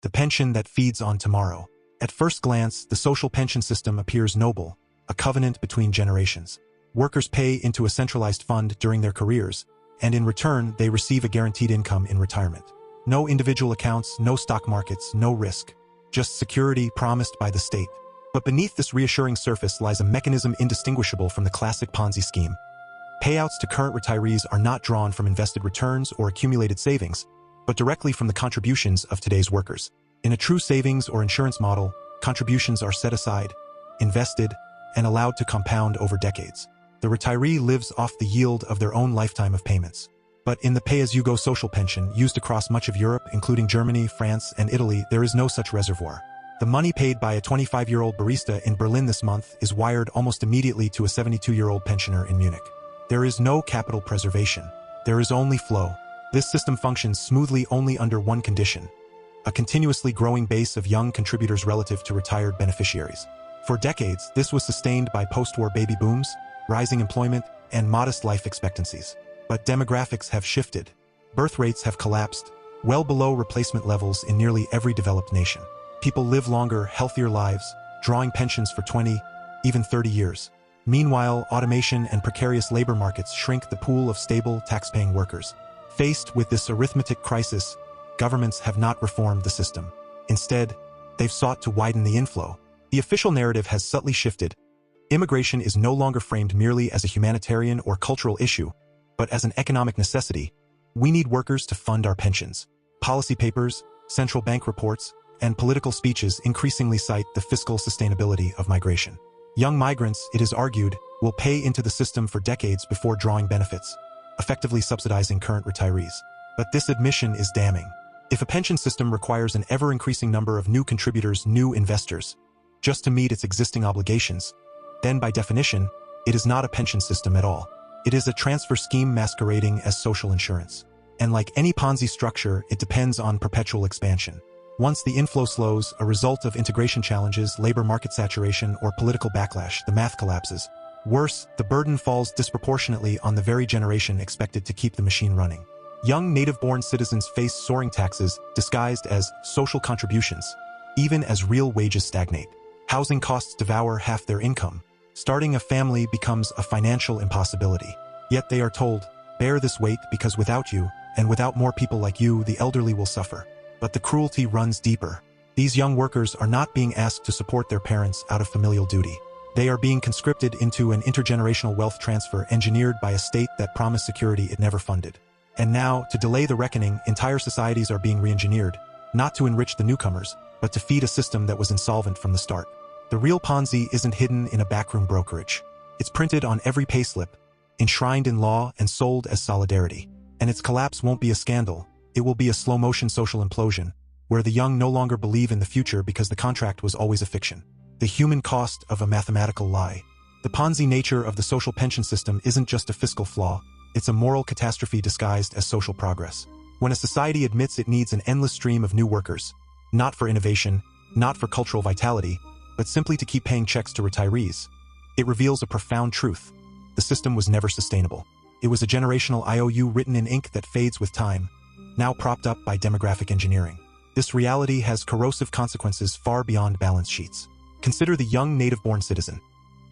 the pension that feeds on tomorrow. At first glance, the social pension system appears noble, a covenant between generations. Workers pay into a centralized fund during their careers, and in return, they receive a guaranteed income in retirement. No individual accounts, no stock markets, no risk. Just security promised by the state. But beneath this reassuring surface lies a mechanism indistinguishable from the classic Ponzi scheme. Payouts to current retirees are not drawn from invested returns or accumulated savings, but directly from the contributions of today's workers. In a true savings or insurance model, contributions are set aside, invested, and allowed to compound over decades. The retiree lives off the yield of their own lifetime of payments. But in the pay-as-you-go social pension used across much of Europe, including Germany, France, and Italy, there is no such reservoir. The money paid by a 25-year-old barista in Berlin this month is wired almost immediately to a 72-year-old pensioner in Munich. There is no capital preservation. There is only flow. This system functions smoothly only under one condition: a continuously growing base of young contributors relative to retired beneficiaries. For decades, this was sustained by post-war baby booms, rising employment, and modest life expectancies. But demographics have shifted. Birth rates have collapsed, well below replacement levels in nearly every developed nation. People live longer, healthier lives, drawing pensions for 20, even 30 years. Meanwhile, automation and precarious labor markets shrink the pool of stable, tax-paying workers. Faced with this arithmetic crisis, governments have not reformed the system. Instead, they've sought to widen the inflow. The official narrative has subtly shifted. Immigration is no longer framed merely as a humanitarian or cultural issue, but as an economic necessity. We need workers to fund our pensions. Policy papers, central bank reports, and political speeches increasingly cite the fiscal sustainability of migration. Young migrants, it is argued, will pay into the system for decades before drawing benefits, effectively subsidizing current retirees. But this admission is damning. If a pension system requires an ever-increasing number of new contributors, new investors, just to meet its existing obligations, then by definition, it is not a pension system at all. It is a transfer scheme masquerading as social insurance. And like any Ponzi structure, it depends on perpetual expansion. Once the inflow slows, a result of integration challenges, labor market saturation, or political backlash, the math collapses. Worse, the burden falls disproportionately on the very generation expected to keep the machine running. Young native-born citizens face soaring taxes disguised as social contributions, even as real wages stagnate. Housing costs devour half their income. Starting a family becomes a financial impossibility. Yet they are told, bear this weight because without you, and without more people like you, the elderly will suffer. But the cruelty runs deeper. These young workers are not being asked to support their parents out of familial duty. They are being conscripted into an intergenerational wealth transfer engineered by a state that promised security it never funded. And now, to delay the reckoning, entire societies are being re-engineered, not to enrich the newcomers, but to feed a system that was insolvent from the start. The real Ponzi isn't hidden in a backroom brokerage. It's printed on every payslip, enshrined in law and sold as solidarity. And its collapse won't be a scandal. It will be a slow-motion social implosion, where the young no longer believe in the future because the contract was always a fiction. The human cost of a mathematical lie. The Ponzi nature of the social pension system isn't just a fiscal flaw, it's a moral catastrophe disguised as social progress. When a society admits it needs an endless stream of new workers, not for innovation, not for cultural vitality, but simply to keep paying checks to retirees, it reveals a profound truth. The system was never sustainable. It was a generational IOU written in ink that fades with time, now propped up by demographic engineering. This reality has corrosive consequences far beyond balance sheets. Consider the young native-born citizen,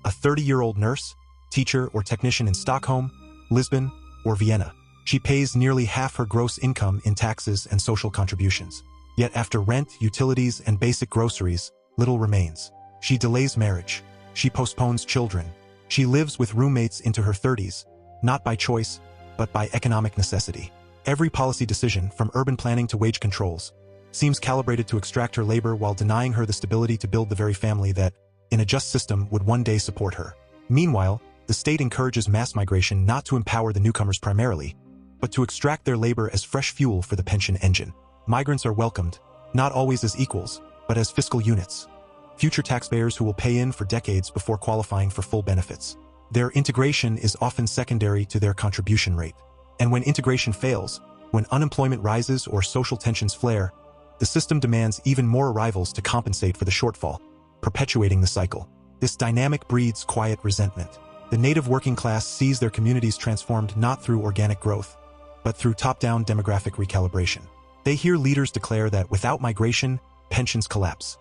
a 30-year-old nurse, teacher, or technician in Stockholm, Lisbon, or Vienna. She pays nearly half her gross income in taxes and social contributions. Yet after rent, utilities, and basic groceries, little remains. She delays marriage. She postpones children. She lives with roommates into her 30s, not by choice, but by economic necessity. Every policy decision, from urban planning to wage controls, seems calibrated to extract her labor while denying her the stability to build the very family that, in a just system, would one day support her. Meanwhile, the state encourages mass migration not to empower the newcomers primarily, but to extract their labor as fresh fuel for the pension engine. Migrants are welcomed, not always as equals, but as fiscal units. Future taxpayers who will pay in for decades before qualifying for full benefits. Their integration is often secondary to their contribution rate. And when integration fails, when unemployment rises or social tensions flare, the system demands even more arrivals to compensate for the shortfall, perpetuating the cycle. This dynamic breeds quiet resentment. The native working class sees their communities transformed not through organic growth, but through top-down demographic recalibration. They hear leaders declare that without migration, pensions collapse.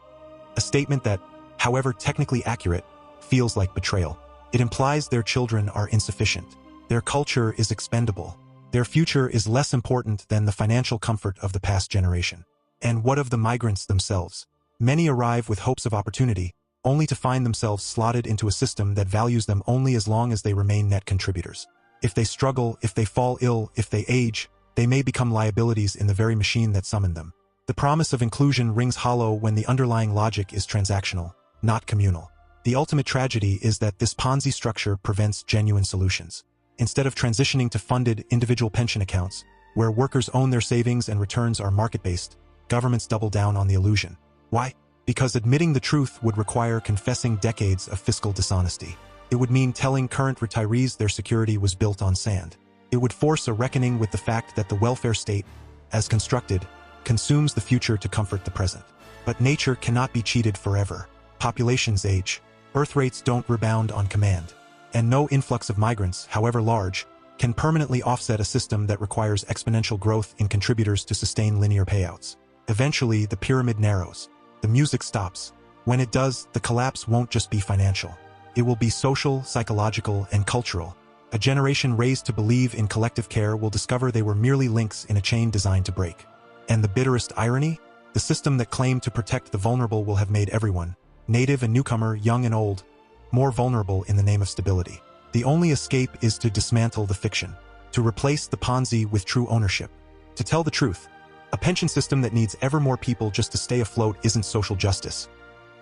A statement that, however technically accurate, feels like betrayal. It implies their children are insufficient. Their culture is expendable. Their future is less important than the financial comfort of the past generation. And what of the migrants themselves? Many arrive with hopes of opportunity, only to find themselves slotted into a system that values them only as long as they remain net contributors. If they struggle, if they fall ill, if they age, they may become liabilities in the very machine that summoned them. The promise of inclusion rings hollow when the underlying logic is transactional, not communal. The ultimate tragedy is that this Ponzi structure prevents genuine solutions. Instead of transitioning to funded individual pension accounts, where workers own their savings and returns are market-based, governments double down on the illusion. Why? Because admitting the truth would require confessing decades of fiscal dishonesty. It would mean telling current retirees their security was built on sand. It would force a reckoning with the fact that the welfare state, as constructed, consumes the future to comfort the present. But nature cannot be cheated forever. Populations age. Birth rates don't rebound on command. And no influx of migrants, however large, can permanently offset a system that requires exponential growth in contributors to sustain linear payouts. Eventually, the pyramid narrows. The music stops. When it does, the collapse won't just be financial. It will be social, psychological, and cultural. A generation raised to believe in collective care will discover they were merely links in a chain designed to break. And the bitterest irony? The system that claimed to protect the vulnerable will have made everyone, native and newcomer, young and old, more vulnerable in the name of stability. The only escape is to dismantle the fiction, to replace the Ponzi with true ownership. To tell the truth, a pension system that needs ever more people just to stay afloat isn't social justice.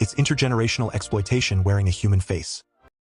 It's intergenerational exploitation wearing a human face.